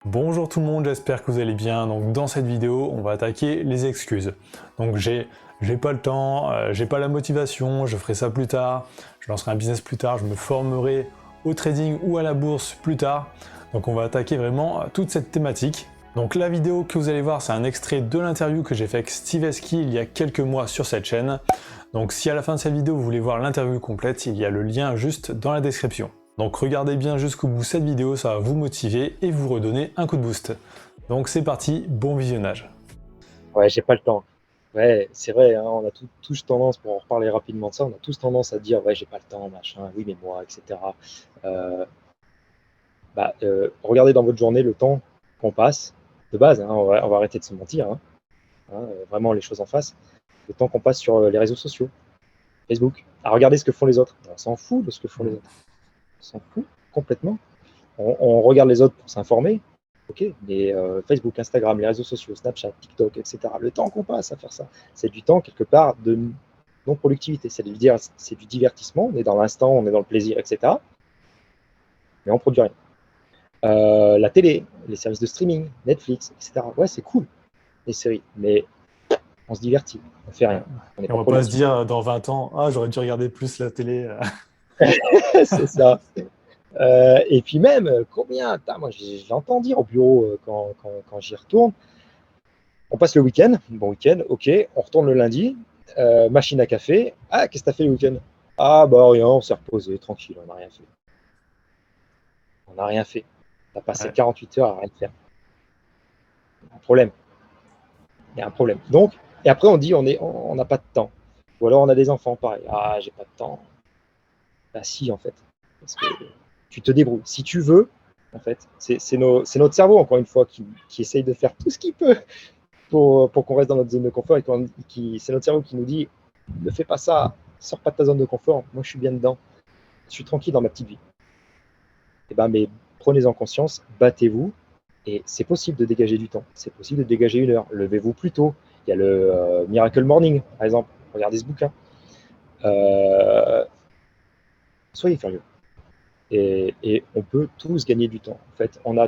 Bonjour tout le monde, j'espère que vous allez bien. Donc dans cette vidéo, on va attaquer les excuses. Donc j'ai pas le temps, j'ai pas la motivation, je ferai ça plus tard, je lancerai un business plus tard, je me formerai au trading ou à la bourse plus tard. Donc on va attaquer vraiment toute cette thématique. Donc la vidéo que vous allez voir, c'est un extrait de l'interview que j'ai fait avec Steve Aoki il y a quelques mois sur cette chaîne. Donc si à la fin de cette vidéo vous voulez voir l'interview complète, il y a le lien juste dans la description. Donc regardez bien jusqu'au bout cette vidéo, ça va vous motiver et vous redonner un coup de boost. Donc c'est parti, bon visionnage. Ouais, j'ai pas le temps. Ouais, c'est vrai, hein, on a tous tendance, pour en reparler rapidement de ça, on a tous tendance à dire, ouais, j'ai pas le temps, machin, oui, mais moi, etc. Euh, Regardez dans votre journée le temps qu'on passe, de base, hein, on va arrêter de se mentir, vraiment les choses en face, le temps qu'on passe sur les réseaux sociaux, Facebook, à regarder ce que font les autres. On s'en fout de ce que font les autres. On s'en fout complètement. On regarde les autres pour s'informer, ok, mais Facebook, Instagram, les réseaux sociaux, Snapchat, TikTok, etc., le temps qu'on passe à faire ça, c'est du temps quelque part de non-productivité, c'est du divertissement, on est dans l'instant, on est dans le plaisir, etc., mais on ne produit rien. La télé, les services de streaming, Netflix, etc., ouais, c'est cool, les séries, mais on se divertit, on ne fait rien, on n'est Et on pas va pas se productif. dire dans 20 ans, ah j'aurais dû regarder plus la télé. C'est ça. Et puis même, moi j'entends dire au bureau quand j'y retourne, on passe le week-end, bon week-end, ok, on retourne le lundi, machine à café. Ah, qu'est-ce que t'as fait le week-end? Ah, bah rien, on s'est reposé, tranquille, on n'a rien fait. On n'a rien fait. On a passé Ouais. 48 heures à rien faire. Il y a un problème. Il y a un problème. Donc, et après on dit on n'a pas de temps. Ou alors on a des enfants, pareil. Ah, j'ai pas de temps. Bah si, en fait. Parce que tu te débrouilles. Si tu veux, en fait, c'est notre cerveau, encore une fois, qui essaye de faire tout ce qu'il peut pour qu'on reste dans notre zone de confort. C'est notre cerveau qui nous dit ne fais pas ça, sors pas de ta zone de confort. Moi, je suis bien dedans. Je suis tranquille dans ma petite vie. Et ben, mais prenez-en conscience, battez-vous. Et c'est possible de dégager du temps. C'est possible de dégager une heure. Levez-vous plus tôt. Il y a le Miracle Morning, par exemple. Regardez ce bouquin. Euh, Soyez curieux. Et on peut tous gagner du temps. En fait, on a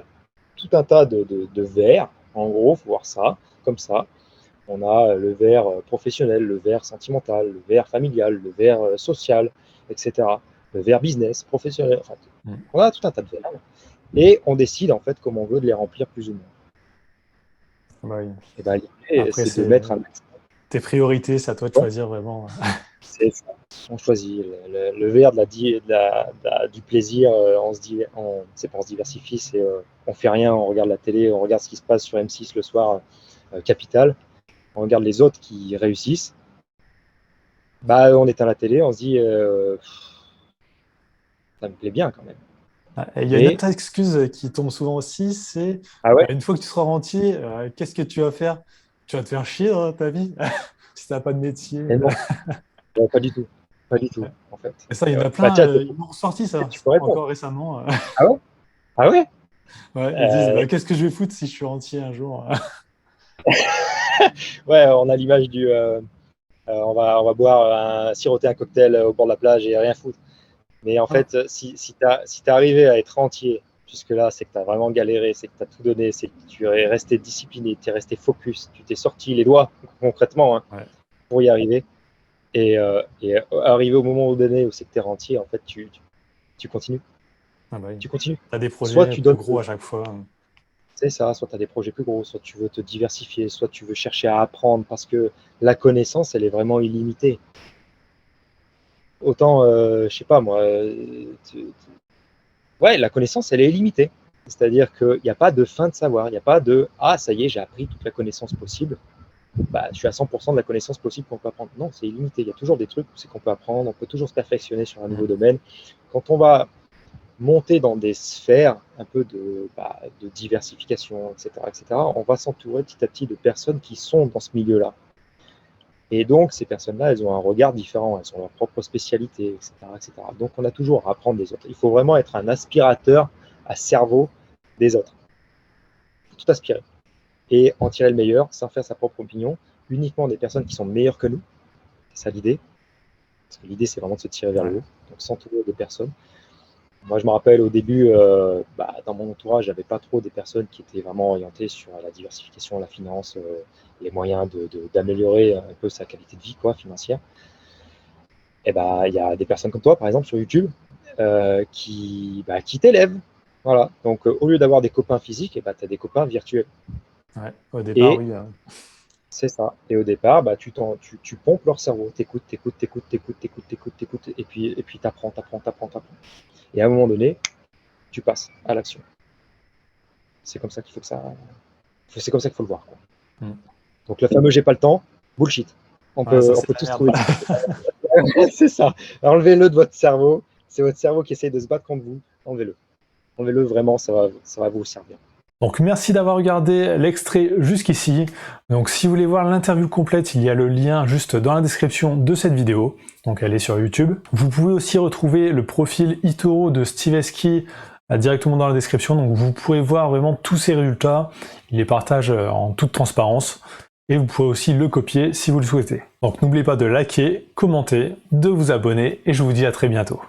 tout un tas de verres. En gros, il faut voir ça comme ça. On a le verre professionnel, le verre sentimental, le verre familial, le verre social, etc. Le verre business, professionnel. Enfin, Mm. on a tout un tas de verres. Et on décide en fait comment on veut de les remplir plus ou moins. Bah oui. Et ben, l'idée, Après c'est de c'est mettre un tes priorités, c'est à toi de maximum. choisir vraiment. C'est ça. On choisit le verre du plaisir. C'est pour se diversifier. On fait rien, on regarde la télé, on regarde ce qui se passe sur M6 le soir, Capital. On regarde les autres qui réussissent. Bah, on éteint la télé, on se dit ça me plaît bien quand même. Et il y a une Mais autre excuse qui tombe souvent aussi, c'est ah ouais, une fois que tu seras rentier, qu'est-ce que tu vas faire? Tu vas te faire chier dans ta vie si tu n'as pas de métier. mais non, pas du tout, pas du tout en fait. Et ça, il y en a Bah plein, tiens, ils m'ont ressorti ça, tu peux répondre. encore récemment. Ah ouais, ah ouais. Ouais, ils disent, Euh, bah, qu'est-ce que je vais foutre si je suis rentier un jour? ouais, on a l'image on va boire siroter un cocktail au bord de la plage et rien foutre. Mais en Ah, fait, si t'es arrivé à être entier jusque-là, c'est que tu as vraiment galéré, c'est que tu as tout donné, c'est que tu es resté discipliné, tu es resté focus, tu t'es sorti les doigts concrètement, hein, ouais. pour y arriver. Et arrivé au moment donné où c'est que tu es rentier, en fait, tu continues. Ah bah oui. Tu continues. T'as des Soit projets tu plus donnes, gros à chaque fois. c'est ça, soit tu as des projets plus gros, soit tu veux te diversifier, soit tu veux chercher à apprendre parce que la connaissance, elle est vraiment illimitée. Autant, je sais pas moi, ouais, la connaissance, elle est illimitée. C'est-à-dire qu'il n'y a pas de fin de savoir. Il n'y a pas de ah, ça y est, j'ai appris toute la connaissance possible. Bah, je suis à 100% de la connaissance possible qu'on peut apprendre. Non, c'est illimité. Il y a toujours des trucs où c'est qu'on peut apprendre. On peut toujours se perfectionner sur un nouveau Mm. domaine. Quand on va monter dans des sphères un peu de diversification, etc., on va s'entourer petit à petit de personnes qui sont dans ce milieu-là. Et donc, ces personnes-là, elles ont un regard différent, elles ont leur propre spécialité, etc., etc. Donc, on a toujours à apprendre des autres. Il faut vraiment être un aspirateur à cerveau des autres. Tout aspirer. Et en tirer le meilleur, sans faire sa propre opinion, uniquement des personnes qui sont meilleures que nous. C'est ça l'idée. Parce que l'idée, c'est vraiment de se tirer vers le Ouais. haut. Donc, s'entourer des personnes. Moi, je me rappelle au début, dans mon entourage, j'avais pas trop des personnes qui étaient vraiment orientées sur la diversification, la finance, les moyens d'améliorer un peu sa qualité de vie, quoi, financière. Et il y a des personnes comme toi, par exemple, sur YouTube, qui t'élèvent. Voilà. Donc, au lieu d'avoir des copains physiques, tu as des copains virtuels. Ouais, au départ, Et oui. c'est ça. Et au départ, tu pompes leur cerveau. T'écoutes, et puis t'apprends. Et à un moment donné, tu passes à l'action. C'est comme ça qu'il faut c'est comme ça qu'il faut le voir, quoi. Mm. Donc le fameux j'ai pas le temps, bullshit. On Voilà, peut, ça, on c'est peut la tous merde. trouver. C'est ça. Enlevez-le de votre cerveau. C'est votre cerveau qui essaye de se battre contre vous. Enlevez-le. Enlevez-le vraiment, ça va vous servir. Donc merci d'avoir regardé l'extrait jusqu'ici. Donc si vous voulez voir l'interview complète, il y a le lien juste dans la description de cette vidéo. Donc elle est sur YouTube. Vous pouvez aussi retrouver le profil eToro de Steve Esky directement dans la description. Donc vous pourrez voir vraiment tous ses résultats. Il les partage en toute transparence. Et vous pouvez aussi le copier si vous le souhaitez. Donc n'oubliez pas de liker, commenter, de vous abonner et je vous dis à très bientôt.